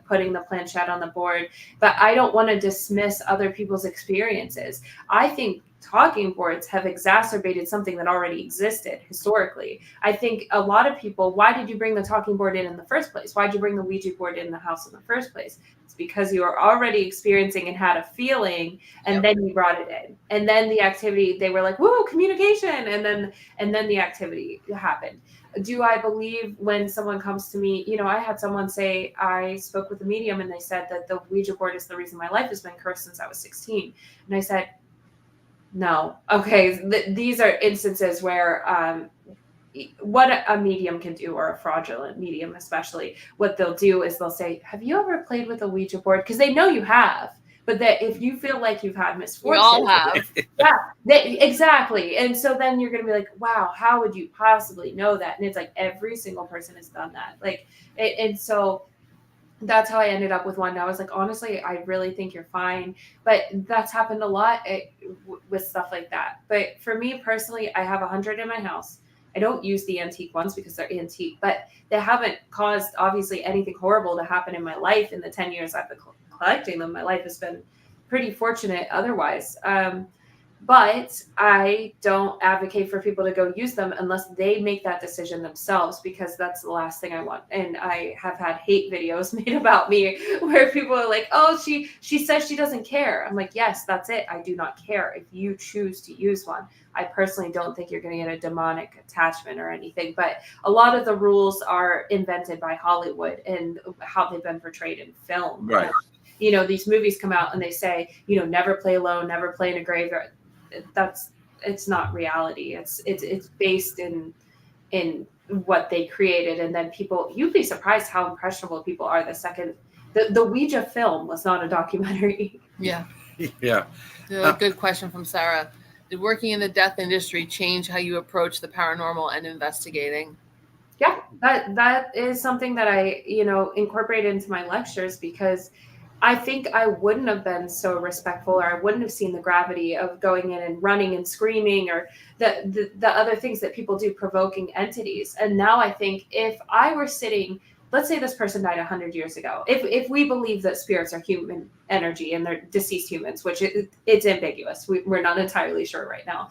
putting the planchette on the board, but I don't want to dismiss other people's experiences. I think talking boards have exacerbated something that already existed historically. I think a lot of people, why did you bring the talking board in the first place? Why did you bring the Ouija board in the house in the first place? It's because you were already experiencing and had a feeling, and then you brought it in. And then the activity, they were like, whoa, communication. And then the activity happened. Do I believe when someone comes to me, you know, I had someone say, I spoke with a medium and they said that the Ouija board is the reason my life has been cursed since I was 16. And I said, no. Okay. These are instances where what a medium can do, or a fraudulent medium especially, what they'll do is they'll say, have you ever played with a Ouija board? Because they know you have. But that if you feel like you've had misfortune, we all have. Exactly. And so then you're going to be like, wow, how would you possibly know that? And it's like every single person has done that. Like, and so that's how I ended up with one. I was like, honestly, I really think you're fine. But that's happened a lot with stuff like that. But for me personally, I have 100 in my house. I don't use the antique ones because they're antique, but they haven't caused obviously anything horrible to happen in my life in the 10 years I've been collecting them. My life has been pretty fortunate otherwise. But I don't advocate for people to go use them unless they make that decision themselves, because that's the last thing I want. And I have had hate videos made about me where people are like, oh, she says she doesn't care. I'm like, yes, that's it. I do not care if you choose to use one. I personally don't think you're going to get a demonic attachment or anything, but a lot of the rules are invented by Hollywood and how they've been portrayed in film. Right. You know, these movies come out and they say, you know, never play alone, never play in a graveyard. It's not reality. It's based in what they created. And then people, you'd be surprised how impressionable people are the second the Ouija film was not a documentary. Yeah. Yeah. Good question from Sarah. Did working in the death industry change how you approach the paranormal and investigating? Yeah, that is something that I, you know, incorporate into my lectures, because I think I wouldn't have been so respectful, or I wouldn't have seen the gravity of going in and running and screaming, or the other things that people do, provoking entities. And now I think if I were sitting let's say this person died 100 years ago. If we believe that spirits are human energy and they're deceased humans, which it's ambiguous. We're not entirely sure right now.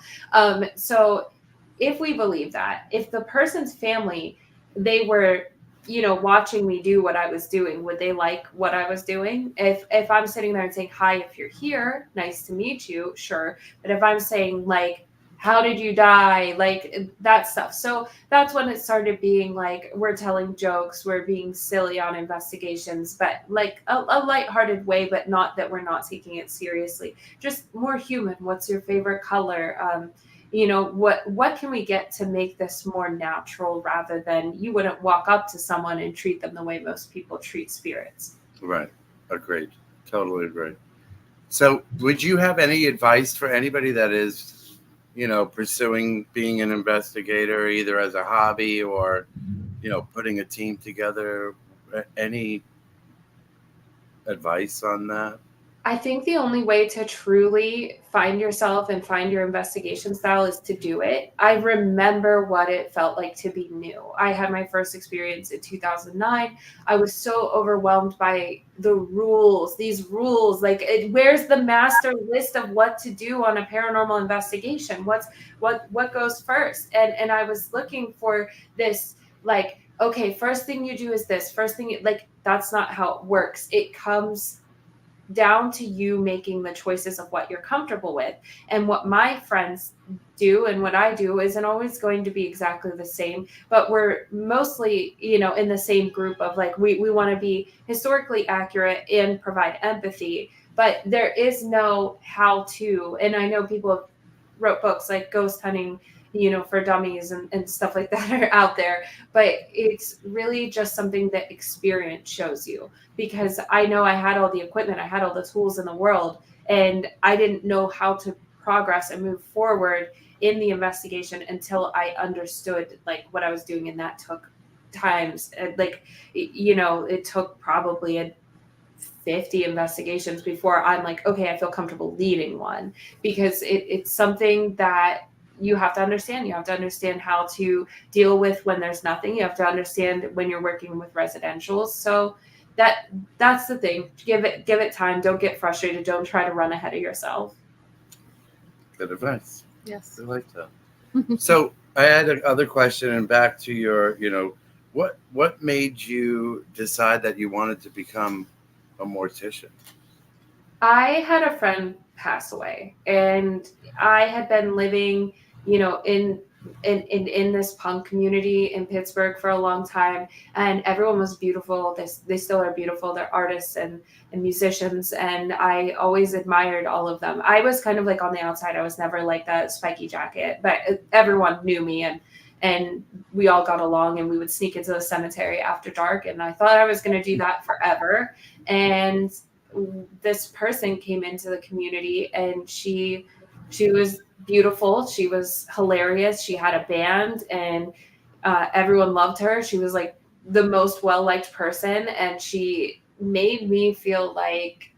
So if we believe that, if the person's family, they were, watching me do what I was doing, would they like what I was doing? If I'm sitting there and saying, hi, if you're here, nice to meet you, sure. But if I'm saying like, how did you die? Like that stuff. So that's when it started being like, we're telling jokes, we're being silly on investigations, but like a lighthearted way, but not that we're not taking it seriously. Just more human. What's your favorite color? What can we get to make this more natural, rather than you wouldn't walk up to someone and treat them the way most people treat spirits. Right. Agreed. Totally agree. So would you have any advice for anybody that is, pursuing being an investigator, either as a hobby or, putting a team together? Any advice on that? I think the only way to truly find yourself and find your investigation style is to do it. I remember what it felt like to be new. I had my first experience in 2009. I was so overwhelmed by the rules, these rules. Like, where's the master list of what to do on a paranormal investigation? What goes first? And I was looking for this, like, okay, first thing you do is this. First thing, like, that's not how it works. It comes down to you making the choices of what you're comfortable with. And what my friends do and what I do isn't always going to be exactly the same, but we're mostly, in the same group of like, we want to be historically accurate and provide empathy, but there is no how to. And I know people have wrote books like Ghost Hunting, for dummies and stuff like that are out there, but it's really just something that experience shows you. Because I know I had all the equipment, I had all the tools in the world, and I didn't know how to progress and move forward in the investigation until I understood like what I was doing. And that took times, it took probably 50 investigations before I'm like, okay, I feel comfortable leading one, because it's something that you have to understand. You have to understand how to deal with when there's nothing. You have to understand when you're working with residentials. So that's the thing. Give it time. Don't get frustrated. Don't try to run ahead of yourself. Good advice. Yes. I like that. So I had another question, and back to your, what made you decide that you wanted to become a mortician? I had a friend pass away, and I had been living, in this punk community in Pittsburgh for a long time, and everyone was beautiful. They still are beautiful. They're artists and musicians, and I always admired all of them. I was kind of like on the outside. I was never like that spiky jacket, but everyone knew me, and we all got along, and we would sneak into the cemetery after dark, and I thought I was going to do that forever. And this person came into the community, and she was beautiful. She was hilarious. She had a band, and everyone loved her. She was like the most well-liked person, and she made me feel like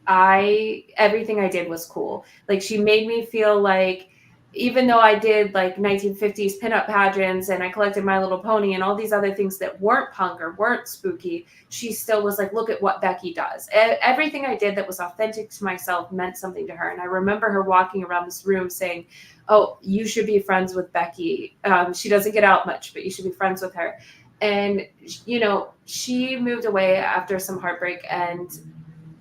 everything I did was cool. Like, she made me feel like, even though I did like 1950s pinup pageants and I collected My Little Pony and all these other things that weren't punk or weren't spooky, she still was like, look at what Becky does. Everything I did that was authentic to myself meant something to her. And I remember her walking around this room saying, oh, you should be friends with Becky. She doesn't get out much, but you should be friends with her. And, she moved away after some heartbreak, and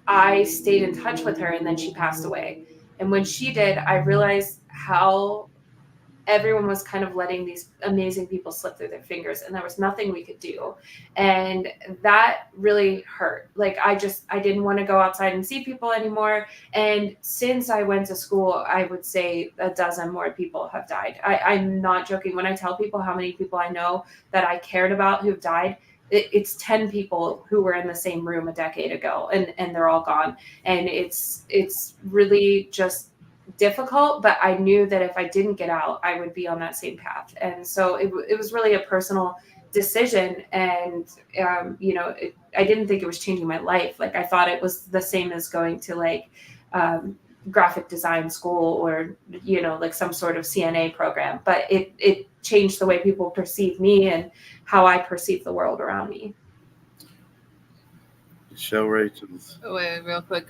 I stayed in touch with her, and then she passed away. And when she did, I realized how everyone was kind of letting these amazing people slip through their fingers, and there was nothing we could do. And that really hurt. Like, I didn't want to go outside and see people anymore. And since I went to school, I would say a dozen more people have died. I'm not joking. When I tell people how many people I know that I cared about who've died, it's 10 people who were in the same room a decade ago, and they're all gone. And it's really just difficult, but I knew that if I didn't get out, I would be on that same path. And so it was really a personal decision. And, I didn't think it was changing my life. Like, I thought it was the same as going to like graphic design school or, like some sort of CNA program, but it changed the way people perceive me and how I perceive the world around me. Show Rachel's. Oh, wait, real quick.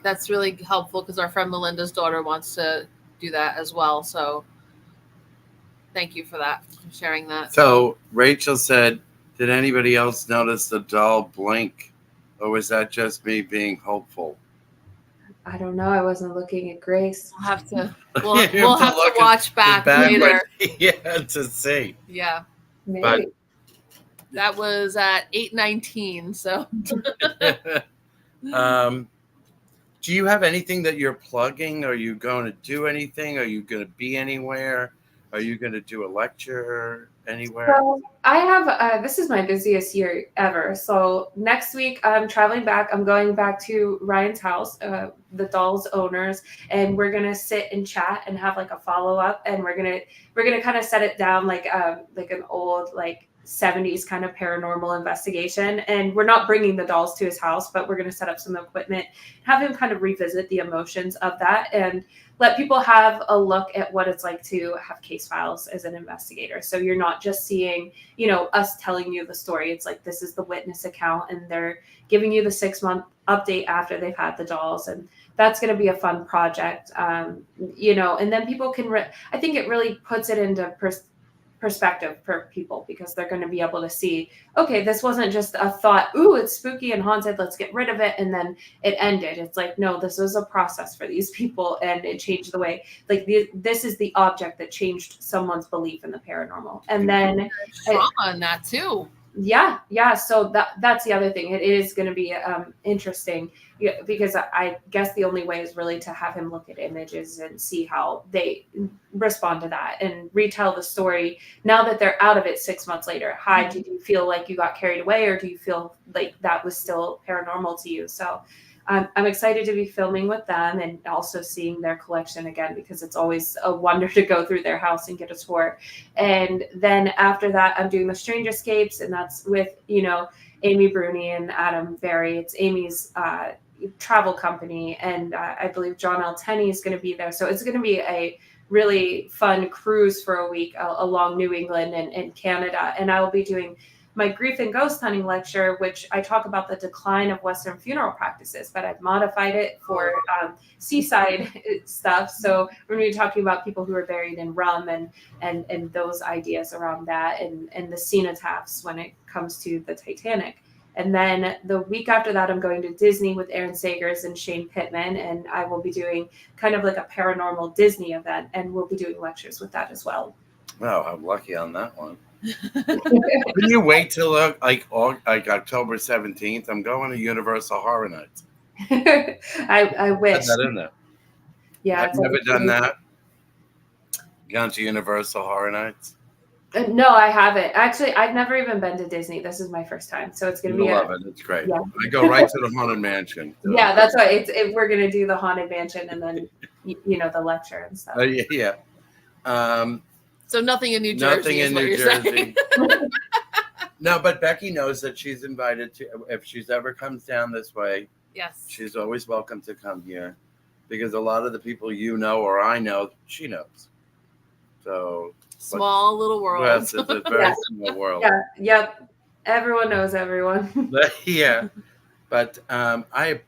That's really helpful because our friend Melinda's daughter wants to do that as well. So thank you for that, for sharing that. So Rachel said, did anybody else notice the doll blink? Or was that just me being hopeful? I don't know. I wasn't looking at Grace. We'll have to look watch back later. Yeah, to see. Yeah. Maybe. But that was at 8:19. So do you have anything that you're plugging? Are you going to do anything? Are you going to be anywhere? Are you going to do a lecture anywhere? So I have, this is my busiest year ever. So next week I'm traveling back. I'm going back to Ryan's house, the doll's owners, and we're going to sit and chat and have like a follow-up. And we're going to kind of set it down like an old, like 70s kind of paranormal investigation. And we're not bringing the dolls to his house, but we're going to set up some equipment, have him kind of revisit the emotions of that and let people have a look at what it's like to have case files as an investigator. So you're not just seeing, us telling you the story. It's like, this is the witness account and they're giving you the 6-month update after they've had the dolls. And that's going to be a fun project. And then people can, I think it really puts it into perspective for people because they're going to be able to see, okay, this wasn't just a thought, ooh, it's spooky and haunted, let's get rid of it, and then it ended. It's like, no, this was a process for these people and it changed the way, like this is the object that changed someone's belief in the paranormal. And then trauma on that too. Yeah. So that's the other thing. It is going to be interesting because I guess the only way is really to have him look at images and see how they respond to that and retell the story now that they're out of it 6 months later. Hi, did you feel like you got carried away or do you feel like that was still paranormal to you? So I'm excited to be filming with them and also seeing their collection again, because it's always a wonder to go through their house and get a tour. And then after that, I'm doing the Strange Escapes, and that's with, Amy Bruni and Adam Berry. It's Amy's travel company. And I believe John L. Tenney is going to be there. So it's going to be a really fun cruise for a week along New England and Canada. And I will be doing my grief and ghost hunting lecture, which I talk about the decline of Western funeral practices, but I've modified it for seaside stuff. So we're going to be talking about people who are buried in rum and those ideas around that and the cenotaphs when it comes to the Titanic. And then the week after that, I'm going to Disney with Aaron Sagers and Shane Pittman, and I will be doing kind of like a paranormal Disney event, and we'll be doing lectures with that as well. Wow, I'm lucky on that one. Can you wait till like October 17th? I'm going to Universal Horror Nights. I wish. Put that in there. Yeah, I've never done that. Gone to Universal Horror Nights? No, I haven't. Actually, I've never even been to Disney. This is my first time, so it's going to be. I love it. It's great. Yeah. I go right to the Haunted Mansion. Yeah, that's why we're going to do the Haunted Mansion and then the lecture and stuff. Yeah. So nothing in New Jersey. Nothing in New Jersey. No, but Becky knows that she's invited to, if she's ever comes down this way. Yes. She's always welcome to come here because a lot of the people or I know, she knows. So small little world. Yes, it's a very small world. Yeah. Yep. Everyone knows everyone. Yeah. But I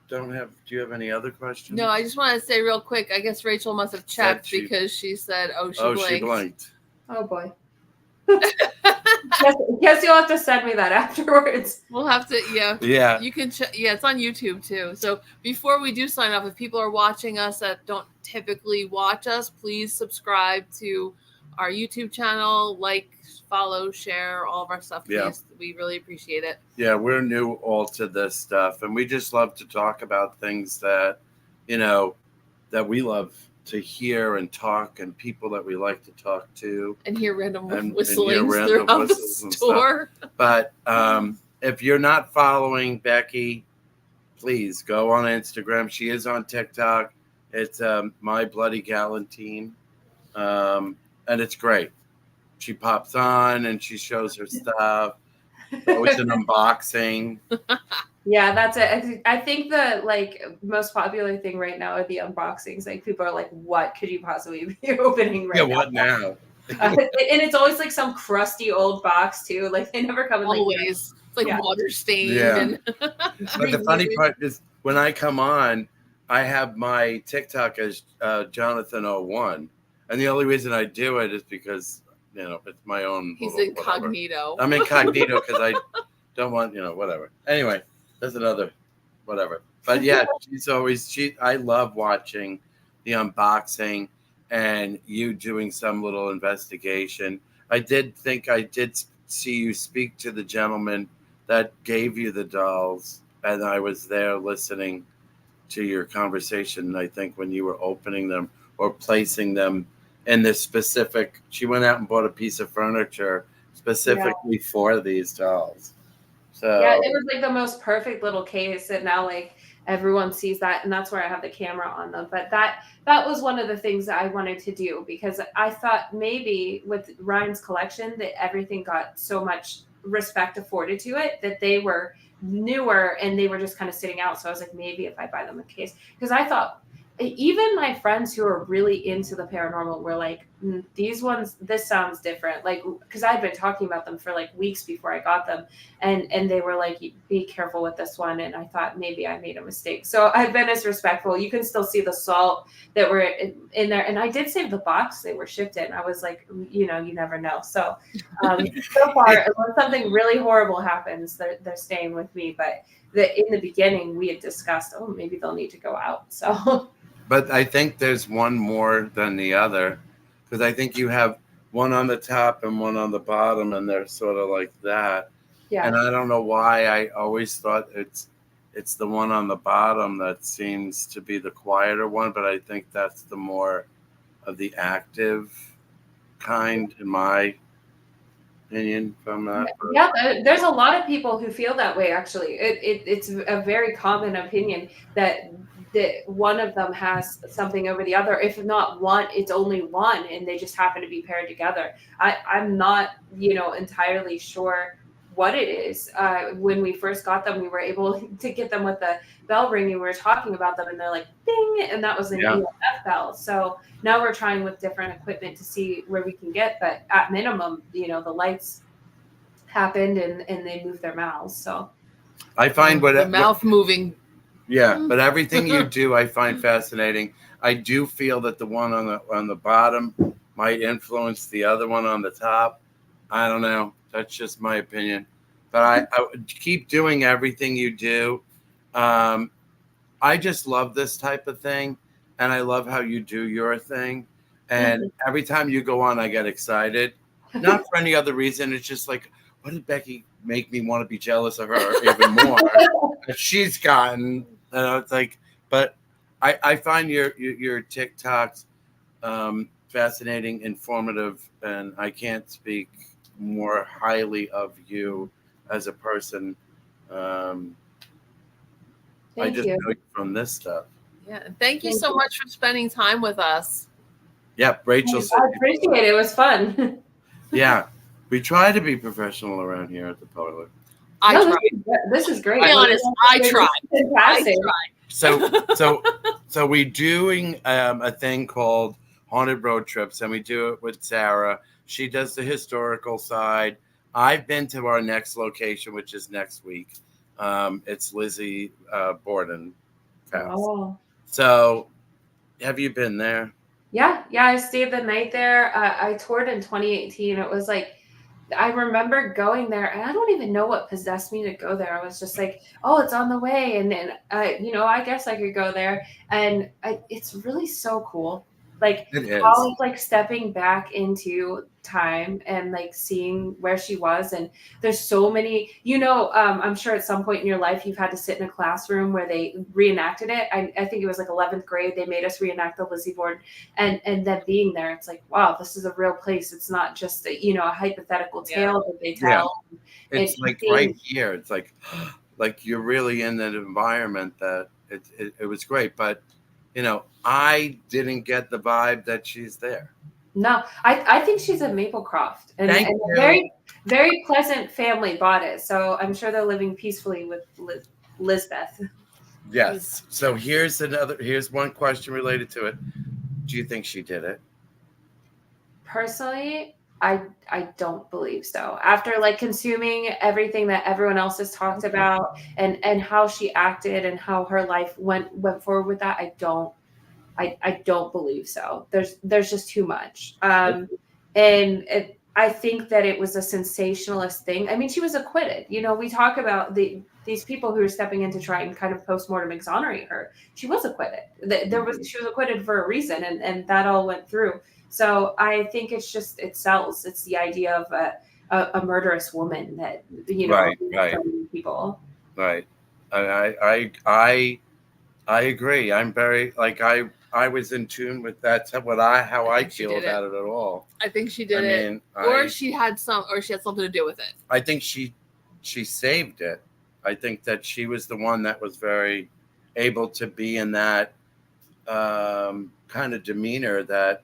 don't have. Do you have any other questions? No, I just want to say real quick. I guess Rachel must have checked because she said, she blinked. Oh boy. Guess you'll have to send me that afterwards. We'll have to. Yeah. You can. It's on YouTube too. So before we do sign off, if people are watching us that don't typically watch us, please subscribe to our YouTube channel, follow, share all of our stuff. Please. Yeah. We really appreciate it. Yeah, we're new all to this stuff, and we just love to talk about things that, that we love to hear and talk, and people that we like to talk to. And hear random whistling throughout the store. But if you're not following Becky, please go on Instagram. She is on TikTok. It's My Bloody Galentine. And it's great. She pops on and she shows her stuff. Always an unboxing. Yeah, that's it. I think the most popular thing right now are the unboxings. Like people are like, "What could you possibly be opening right now?" Yeah, what now? And it's always like some crusty old box too. Like they never come in always. It's like Yeah. water stained. Yeah. And But the funny part is when I come on, I have my TikTok as Jonathan01. And the only reason I do it is because, it's my own. He's little incognito. whatever. I'm incognito because I don't want, whatever. Anyway, there's another whatever. But yeah, I love watching the unboxing and you doing some little investigation. I did see you speak to the gentleman that gave you the dolls, and I was there listening to your conversation. I think when you were opening them or placing them in this specific, she went out and bought a piece of furniture specifically for these dolls. So yeah, it was like the most perfect little case, and now like everyone sees that, and that's where I have the camera on them. But that was one of the things that I wanted to do, because I thought maybe with Ryan's collection that everything got so much respect afforded to it that they were newer and they were just kind of sitting out. So I was like, maybe if I buy them a case, because I thought even my friends who are really into the paranormal were like, these ones, this sounds different. Like, because I'd been talking about them for like weeks before I got them. And they were like, be careful with this one. And I thought maybe I made a mistake. So I've been as respectful. You can still see the salt that were in there. And I did save the box they were shipped in. I was like, you never know. So so far, unless something really horrible happens, they're staying with me. But in the beginning, we had discussed, maybe they'll need to go out. So. But I think there's one more than the other, because I think you have one on the top and one on the bottom, and they're sort of like that. Yeah. And I don't know why I always thought it's the one on the bottom that seems to be the quieter one, but I think that's the more of the active kind, in my opinion, from that. Yeah, there's a lot of people who feel that way. Actually, it's a very common opinion that one of them has something over the other. If not one, it's only one, and they just happen to be paired together. I'm not, entirely sure what it is. When we first got them, we were able to get them with the bell ringing. We were talking about them, and they're like, ding, and that was an EMF bell. So now we're trying with different equipment to see where we can get, but at minimum, the lights happened and they moved their mouths. So I find the mouth moving. Yeah, but everything you do, I find fascinating. I do feel that the one on the bottom might influence the other one on the top. I don't know. That's just my opinion. But I would keep doing everything you do. I just love this type of thing, and I love how you do your thing. And every time you go on, I get excited. Not for any other reason. It's just like, what did Becky make me want to be jealous of her even more? She's gotten. It's like, but I find your TikToks fascinating, informative, and I can't speak more highly of you as a person. I just know you from this stuff. Yeah, thank you so much for spending time with us. Yeah, Rachel said. I appreciate it. It was fun. Yeah, we try to be professional around here at the Parlour. I try. This is great. To be honest, I try. Fantastic. So we're doing a thing called Haunted Road Trips, and we do it with Sarah. She does the historical side. I've been to our next location, which is next week. It's Lizzie Borden's house. Oh. So have you been there? Yeah, I stayed the night there. I toured in 2018. It was like, I remember going there, and I don't even know what possessed me to go there. I was just like, oh, it's on the way. And then, I guess I could go there. And it's really so cool. Like, how it's like stepping back into time and like seeing where she was. And there's so many, I'm sure at some point in your life you've had to sit in a classroom where they reenacted it. I think it was like 11th grade. They made us reenact the Lizzie Borden, and then being there, it's like, wow, this is a real place. It's not just a hypothetical tale that they tell. Yeah. It's like right here. It's like you're really in that environment. That it was great, but I didn't get the vibe that she's there. No, I think she's a Maplecroft, and a very, very pleasant family bought it. So I'm sure they're living peacefully with Lizbeth. Yes. So here's one question related to it. Do you think she did it? Personally, I don't believe so. After like consuming everything that everyone else has talked about and how she acted and how her life went forward with that, I don't believe so. There's just too much. I think that it was a sensationalist thing. I mean, she was acquitted. You know, we talk about these people who are stepping in to try and kind of postmortem exonerate her. She was acquitted. She was acquitted for a reason, and that all went through. So I think it sells. It's the idea of a murderous woman that, you know, right. people. Right. I agree. I'm very like I was in tune with that. How I feel about it at all. I think she did it, or she had something to do with it. I think she saved it. I think that she was the one that was very able to be in that kind of demeanor that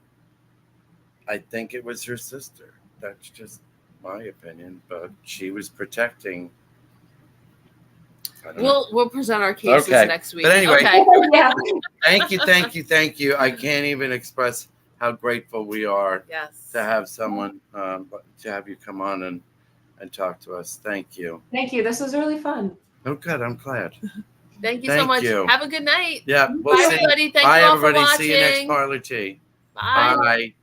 I think it was her sister. That's just my opinion, but she was protecting. We'll present our cases next week. But anyway, yeah. Thank you. I can't even express how grateful we are to have someone, to have you come on and talk to us. Thank you. Thank you. This was really fun. Oh, good. I'm glad. Thank you so much. Have a good night. Yeah. Bye, everybody. Thank you all for watching. See you next Parlour Tea. Bye. Bye.